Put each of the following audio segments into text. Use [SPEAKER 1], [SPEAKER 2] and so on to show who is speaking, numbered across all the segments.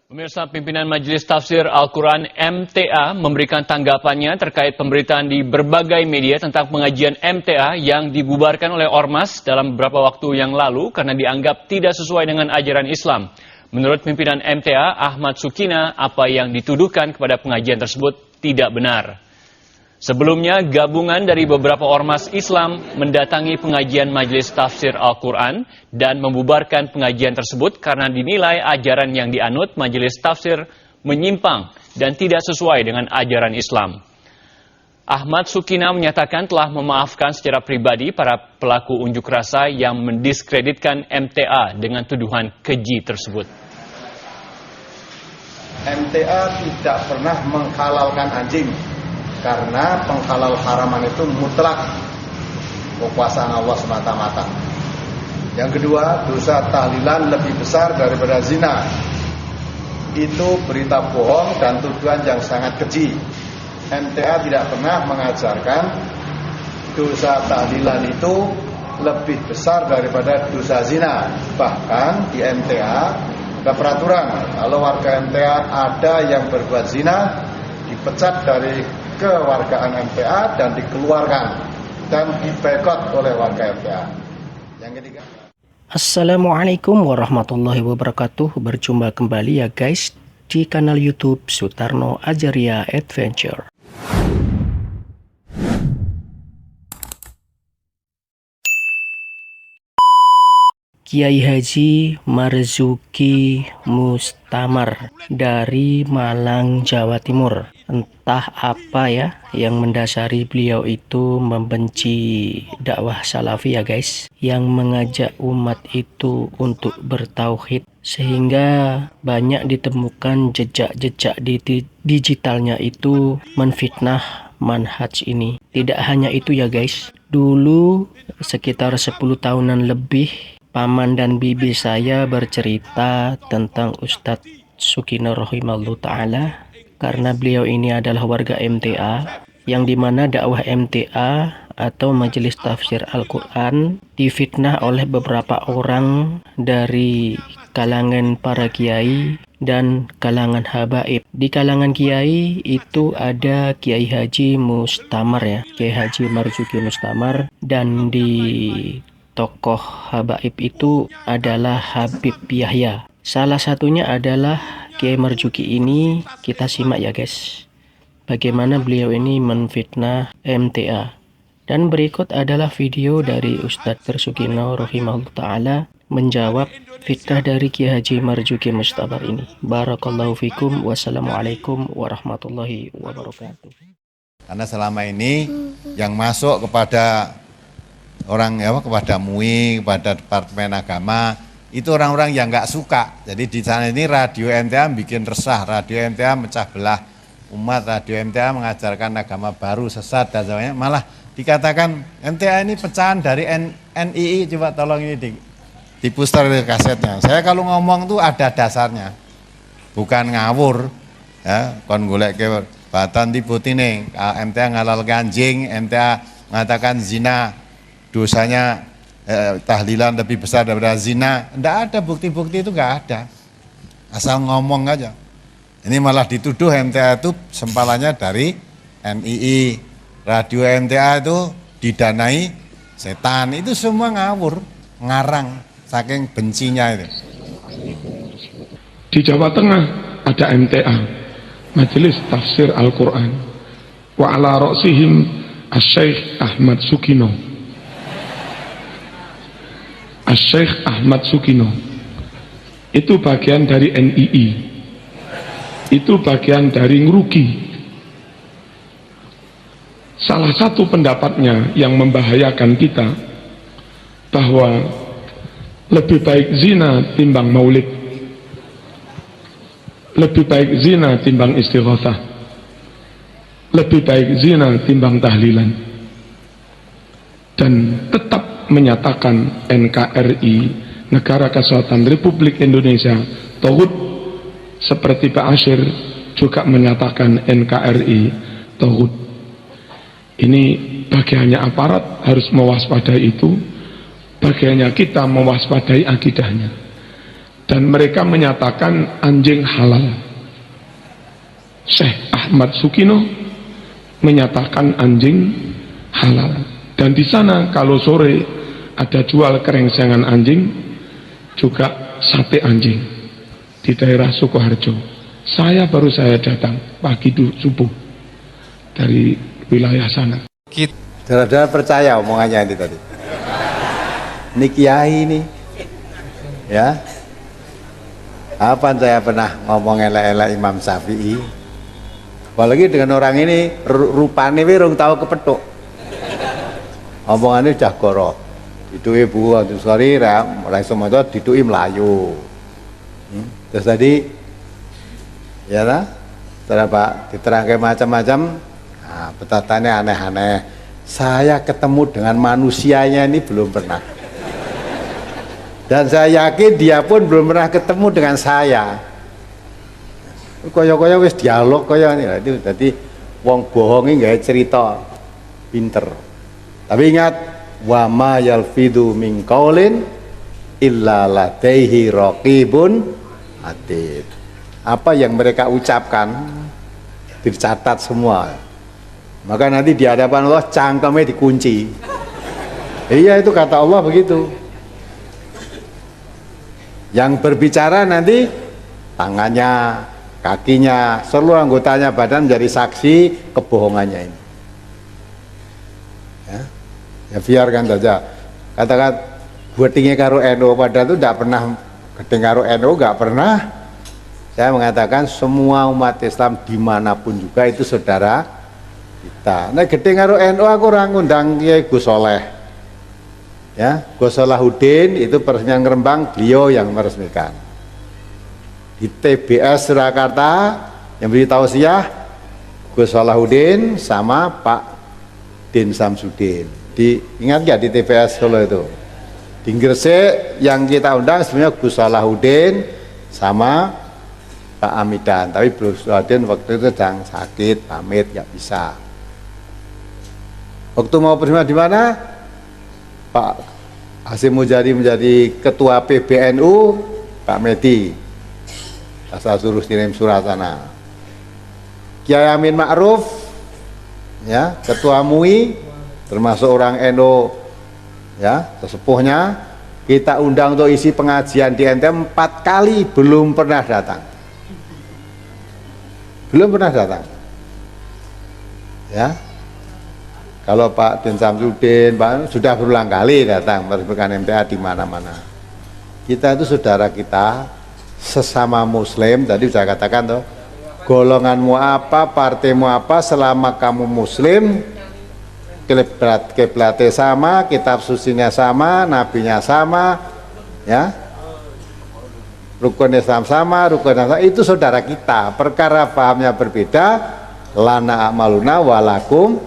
[SPEAKER 1] Pemirsa, pimpinan Majelis Tafsir Al-Quran MTA memberikan tanggapannya terkait pemberitaan di berbagai media tentang pengajian MTA yang dibubarkan oleh Ormas dalam beberapa waktu yang lalu karena dianggap tidak sesuai dengan ajaran Islam. Menurut pimpinan MTA, Ahmad Sukina, apa yang dituduhkan kepada pengajian tersebut tidak benar. Sebelumnya, gabungan dari beberapa ormas Islam mendatangi pengajian Majelis Tafsir Al-Quran dan membubarkan pengajian tersebut karena dinilai ajaran yang dianut Majelis Tafsir menyimpang dan tidak sesuai dengan ajaran Islam. Ahmad Sukina menyatakan telah memaafkan secara pribadi para pelaku unjuk rasa yang mendiskreditkan MTA dengan tuduhan keji tersebut.
[SPEAKER 2] MTA tidak pernah menghalalkan anjing. Karena penghalal haraman itu mutlak kekuasaan Allah semata-mata. Yang kedua, dosa tahlilan lebih besar daripada zina. Itu berita bohong dan tuduhan yang sangat keji. MTA tidak pernah mengajarkan dosa tahlilan itu lebih besar daripada dosa zina. Bahkan di MTA ada peraturan, kalau warga MTA ada yang berbuat zina, dipecat dari kewargaan MTA dan dikeluarkan dan diboikot oleh warga MTA. Yang ketiga,
[SPEAKER 3] Assalamualaikum warahmatullahi wabarakatuh. Berjumpa kembali ya guys di kanal YouTube Sutarno Ajaria Adventure. Kiai Haji Marzuki Mustamar dari Malang, Jawa Timur. Entah apa ya yang mendasari beliau itu membenci dakwah salafi ya guys, yang mengajak umat itu untuk bertauhid, sehingga banyak ditemukan jejak-jejak di digitalnya itu menfitnah manhaj ini. Tidak hanya itu ya guys, dulu sekitar 10 tahunan lebih paman dan bibi saya bercerita tentang Ustadz Sukina rahimahullah ta'ala, karena beliau ini adalah warga MTA, yang dimana dakwah MTA atau Majelis Tafsir Al-Quran difitnah oleh beberapa orang dari kalangan para kiai dan kalangan habaib. Di kalangan kiai itu ada Kiai Haji Mustamar ya, Kiai Haji Marzuki Mustamar, dan di tokoh habaib itu adalah Habib Yahya. Salah satunya adalah Kiai Marzuki ini. Kita simak ya guys, bagaimana beliau ini menfitnah MTA. Dan berikut adalah video dari Ustadz Sukina rahimahullah ta'ala menjawab fitnah dari Kiai Haji Marzuki Mustamar ini. Barakallahu fikum. Wassalamualaikum warahmatullahi wabarakatuh.
[SPEAKER 2] karena selama ini yang masuk kepada orang kepada MUI, kepada Departemen Agama, itu orang-orang yang nggak suka. Jadi di sana ini radio MTA bikin resah, radio MTA mecah belah umat, radio MTA mengajarkan agama baru, sesat dan sebagainya. Malah dikatakan MTA ini pecahan dari NII. Coba tolong ini di puster kasetnya. Saya kalau ngomong tuh ada dasarnya, bukan ngawur. Ya, kon golek ke batan tibutine. MTA ngalal anjing, MTA mengatakan zina dosanya tahlilan lebih besar daripada zina. Tidak ada bukti-bukti, itu nggak ada, asal ngomong aja. Ini malah dituduh MTA itu sempalannya dari NII, radio MTA itu didanai setan. Itu semua ngawur, ngarang, saking bencinya itu.
[SPEAKER 4] Di Jawa Tengah ada MTA, Majelis Tafsir Al-Quran, wa ala ra'sihim Asy-Syaikh Ahmad Sukino. Asy-Syaikh Ahmad Sukino itu bagian dari NII, itu bagian dari ngerugi. Salah satu pendapatnya yang membahayakan kita, bahwa lebih baik zina timbang maulid, lebih baik zina timbang istighatsah, lebih baik zina timbang tahlilan, dan tetap menyatakan NKRI, Negara Kesatuan Republik Indonesia, tauhid, seperti Pak Asyir juga menyatakan NKRI tauhid. Ini bagiannya aparat harus mewaspadai itu, bagiannya kita mewaspadai akidahnya. dan mereka menyatakan anjing halal. Syekh Ahmad Sukino menyatakan anjing halal. Dan di sana kalau sore ada jual kerengsengan anjing, juga sate anjing di daerah Sukoharjo. Saya datang pagi subuh dari wilayah sana.
[SPEAKER 2] Saudara-saudara percaya omongannya ini tadi. Ini kiai ini, ya. Apa saya pernah ngomong elek-elek Imam Syafi'i? Apalagi dengan orang ini rupane wirung tahu kepethuk. Omongannya udah gorok. Diduki Bu Abdul Sorry ra iso maca diduki Melayu. Terus tadi ya lah, setelah Pak diterangkan macam-macam, nah, petatannya aneh-aneh. Saya ketemu dengan manusianya ini belum pernah. Dan saya yakin dia pun belum pernah ketemu dengan saya. Kaya-kaya wis dialog kaya ini. Itu tadi wong bohongi nggak cerita pinter. Tapi ingat, wa ma yalfidu min qaulin illa ladaihi raqibun atid. Apa yang mereka ucapkan dicatat semua. Maka nanti di hadapan Allah cangkemnya dikunci. Iya, itu kata Allah begitu. Yang berbicara nanti tangannya, kakinya, seluruh anggotanya badan menjadi saksi kebohongannya ini. Ya biarkan saja. Katakan buatingnya karo NU, padahal itu tidak pernah gedeng karo NU, nggak pernah. Saya mengatakan semua umat Islam dimanapun juga itu saudara kita. Nah gedeng karo NU aku orang ngundang Kiai Gus Soleh. Ya, Gus Salahuddin itu peresmian Rembang, beliau yang meresmikan. Di TBS Surakarta yang beri tausiah Gus Salahuddin sama Pak Din Samsudin. Ingat nggak di TBS Solo itu? Di Gresik yang kita undang sebenarnya Gus Salahuddin sama Pak Amidan. Tapi Gus Salahuddin waktu itu sedang sakit, pamit nggak bisa. Waktu mau bersama di mana? Pak Hasyim Mujadi menjadi ketua PBNU, Pak Medi asal suruh kirim surat sana. Kiai Amin Ma'ruf, ya, ketua MUI, termasuk orang NU, ya, sesepuhnya, kita undang untuk isi pengajian di NTM 4 kali, belum pernah datang. Belum pernah datang. Ya. Kalau Pak Din Samsudin, Pak sudah berulang kali datang meresmikan MTA di mana-mana. Kita itu saudara kita, sesama Muslim. Tadi saya katakan tuh, golonganmu apa, partaimu apa, selama kamu Muslim, kiblatnya sama, kitab sucinya sama, nabinya sama, ya, rukun Islam sama, itu saudara kita. Perkara pahamnya berbeda, lana amaluna walakum.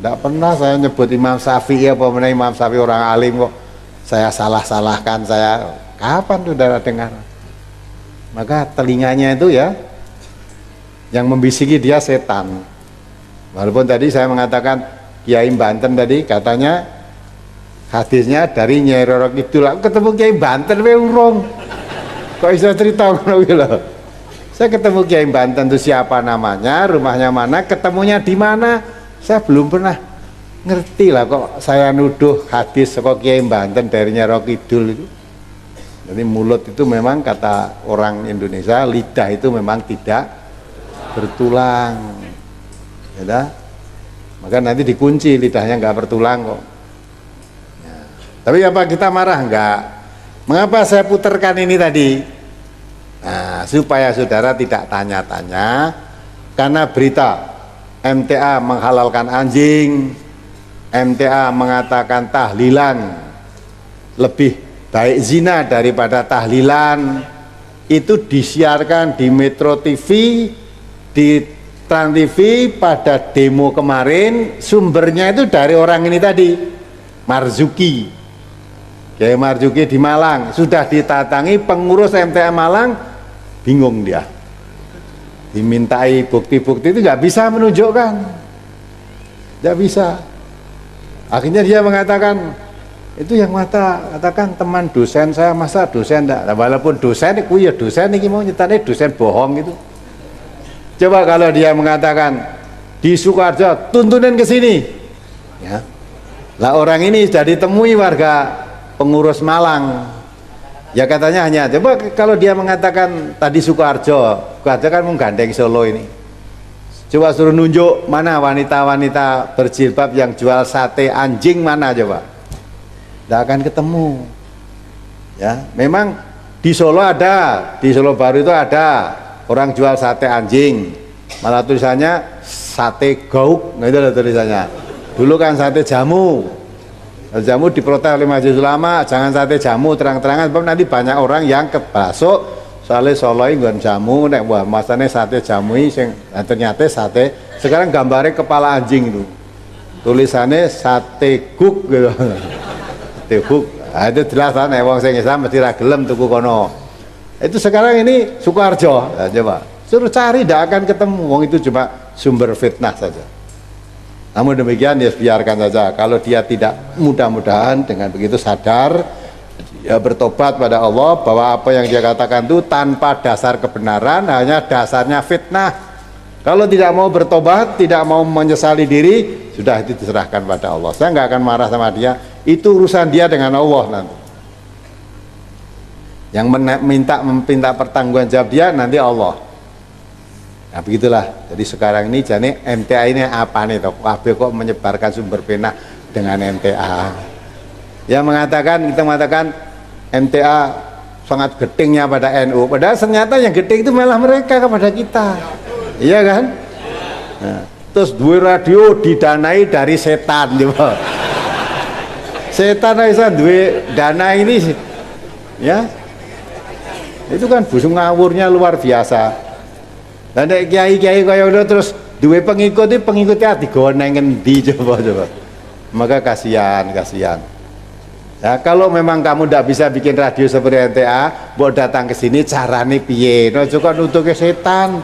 [SPEAKER 2] Tidak pernah saya nyebut Imam Syafi'i apa menanya Imam Syafi'i orang alim kok saya salah-salahkan, saya kapan saudara dengar? Maka telinganya itu ya yang membisiki dia setan. Walaupun tadi saya mengatakan Kiai Banten tadi katanya hadisnya dari Nyai Roro Kidul, aku ketemu Kiai Banten we urung. Kok bisa cerita ngono kuwi lho. Saya ketemu Kiai Banten itu siapa namanya, rumahnya mana, ketemunya di mana? Saya belum pernah ngerti lah kok saya nuduh hadis kok Kiai Banten dari Nyai Roro Kidul itu. Jadi mulut itu memang kata orang Indonesia, lidah itu memang tidak bertulang. Ya, maka nanti dikunci lidahnya nggak bertulang kok. Ya. Tapi apa kita marah enggak? Mengapa saya putarkan ini tadi? Nah, supaya saudara tidak tanya-tanya, karena berita MTA menghalalkan anjing, MTA mengatakan tahlilan lebih baik zina daripada tahlilan, itu disiarkan di Metro TV, di Trans TV pada demo kemarin. Sumbernya itu dari orang ini tadi, Marzuki, Kiai Marzuki di Malang. Sudah ditatangi pengurus MTA Malang, bingung dia, dimintai bukti-bukti itu nggak bisa menunjukkan, nggak bisa. Akhirnya dia mengatakan Itu yang katakan teman dosen saya, masa dosen enggak? Nah, walaupun dosen, itu ya dosen ini mau nyetane dosen bohong gitu. Coba kalau dia mengatakan di Sukoharjo tuntunin ke sini, ya. Lah orang ini sudah ditemui warga pengurus Malang, ya katanya hanya coba kalau dia mengatakan tadi Sukoharjo kan menggandeng Solo ini. Coba suruh nunjuk mana wanita-wanita berjilbab yang jual sate anjing mana coba. Tidak akan ketemu. Ya, memang di Solo ada, di Solo Baru itu ada orang jual sate anjing. Malah tulisannya sate gauk, nah itu ada tulisannya. Dulu kan sate jamu. Jamu diprotes oleh Majelis Ulama, jangan sate jamu terang-terangan, sebab nanti banyak orang yang kebasuk soalnya Solo ini nggon jamu, nek wah masane sate jamu sing ternyata sate. Sekarang gambarnya kepala anjing itu. Tulisannya sate guk gitu. Huk. Nah, itu jelas kan wong sing Islam mesti ra gelem tuku kono. Itu sekarang ini Sukoharjo. Nah, coba suruh cari tidak akan ketemu. Wong itu cuma sumber fitnah saja. Namun demikian ya biarkan saja. Kalau dia tidak, mudah-mudahan dengan begitu sadar ya bertobat pada Allah bahwa apa yang dia katakan itu tanpa dasar kebenaran, hanya dasarnya fitnah. Kalau tidak mau bertobat, tidak mau menyesali diri, sudah itu diserahkan pada Allah. Saya nggak akan marah sama dia. Itu urusan dia dengan Allah nanti. Yang meminta pertanggungjawaban dia nanti Allah. Nah begitulah. Jadi sekarang ini jane MTA ini apa nih toh? KB kok menyebarkan sumber fitnah dengan MTA? Yang mengatakan kita mengatakan MTA sangat getingnya pada NU. Padahal ternyata yang geting itu malah mereka kepada kita. Iya kan? Nah, terus dua radio didanai dari setan coba. Setan bisa duwe dana ini ya itu kan busung ngawurnya luar biasa. Dan kiai-kiai kaya udah terus duwe pengikutnya digoneng ngendi coba. Maka kasihan. Ya kalau memang kamu tidak bisa bikin radio seperti NTA, mau datang ke sini carane piye? No juga untuk ke setan.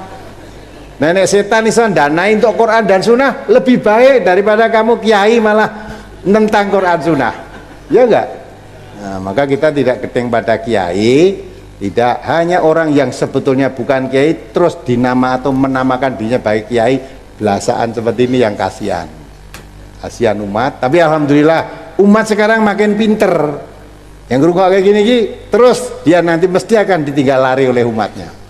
[SPEAKER 2] Nenek setan iso danai untuk Quran dan Sunnah lebih baik daripada kamu kiai malah tentang Quran Sunnah, ya enggak? Nah, maka kita tidak keting pada kiai, tidak hanya orang yang sebetulnya bukan kiai terus dinama atau menamakan dirinya baik kiai, belasaan seperti ini yang kasihan umat. Tapi alhamdulillah umat sekarang makin pinter, yang ngerungok kayak gini terus dia nanti mesti akan ditinggal lari oleh umatnya.